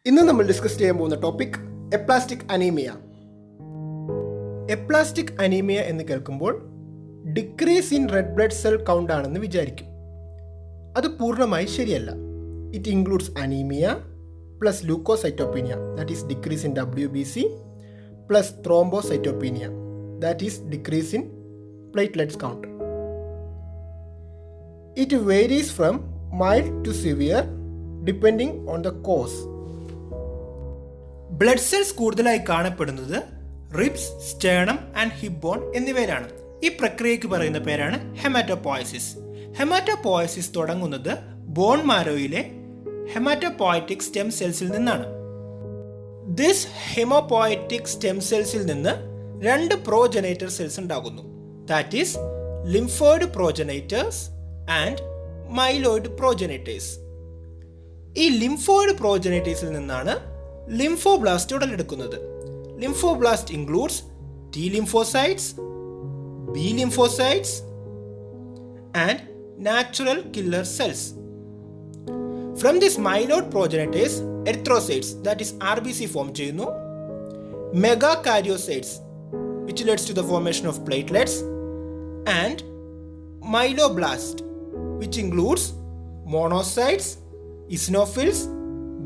ഇന്ന് നമ്മൾ ഡിസ്കസ് ചെയ്യാൻ പോകുന്ന topic aplastic anaemia. Aplastic anaemia എന്ന് കേൾക്കുമ്പോൾ decrease in red blood cell count ആണെന്ന് വിചാരിക്കും. അത് പൂർണ്ണമായി ശരിയല്ല. It includes anaemia plus leucocytopenia, that is decrease in WBC, plus thrombocytopenia, that is decrease in platelets count. It varies from mild to severe depending on the cause. Blood cells കൂടുതലായി കാണപ്പെടുന്നത് ribs, sternum and hip bone എന്നിവയിലാണ്. ഈ പ്രക്രിയയ്ക്ക് പറയുന്ന പേരാണ് ഹെമാറ്റോപോയസിസ്. ഹെമാറ്റോപോയസിസ് തുടങ്ങുന്നത് bone മാരോയിലെ ഹെമാറ്റോപോയറ്റിക് stem സെൽസിൽ നിന്നാണ്. This ഹെമോപോയറ്റിക് stem സെൽസിൽ നിന്ന് രണ്ട് പ്രോജനേറ്റർ സെൽസ് ഉണ്ടാകുന്നു. That is lymphoid progenitors and myeloid progenitors. ഈ ലിംഫോയിഡ് പ്രോജനേറ്റേഴ്സിൽ നിന്നാണ് ലിംഫോബ്ലാസ്റ്റ് ഉടലെടുക്കുന്നത്. Lymphoblast includes T lymphocytes, B lymphocytes and natural killer cells. From this myeloid progenitors, erythrocytes, that is RBC form ചെയ്യുന്നു. Megakaryocytes, which leads to the formation of platelets, and myeloblast, which includes monocytes, eosinophils,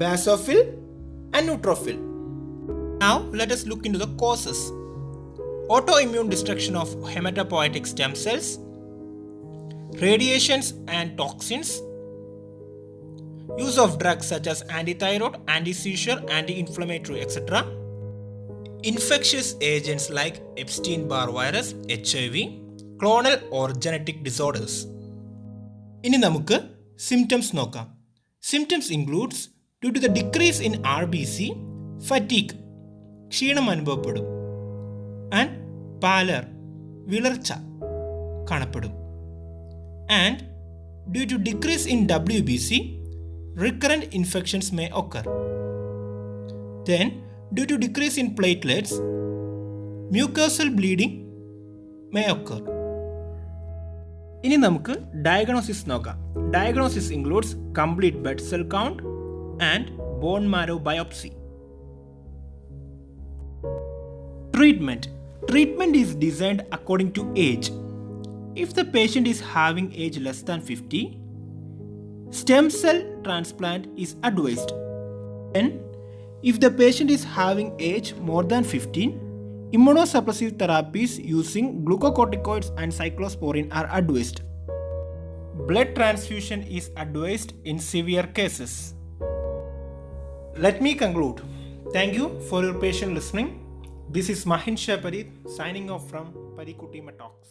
basophil and neutrophil. Now let us look into the causes. Autoimmune destruction of hematopoietic stem cells, radiations and toxins, use of drugs such as antithyroid, anti-seizure, anti-inflammatory, etc. Infectious agents like Epstein-Barr virus, HIV, clonal or genetic disorders. ഇനി നമുക്ക് symptoms നോക്കാം. Symptoms includes due to the decrease in RBC, fatigue, ക്ഷീണം അനുഭവപ്പെടും, and pallor, വിളർച്ച കാണപ്പെടും, and due to decrease in WBC, recurrent infections may occur. Then due to decrease in platelets, mucosal bleeding may occur. ഇനി നമുക്ക് diagnosis നോക്കാം. Diagnosis includes complete blood cell count and bone marrow biopsy. Treatment is designed according to age. If the patient is having age less than 50, stem cell transplant is advised. Then, if the patient is having age more than 15, immunosuppressive therapies using glucocorticoids and cyclosporine are advised. Blood transfusion is advised in severe cases. Let me conclude. Thank you for your patient listening. This is Mahin Shaparit signing off from Parikutima Talks.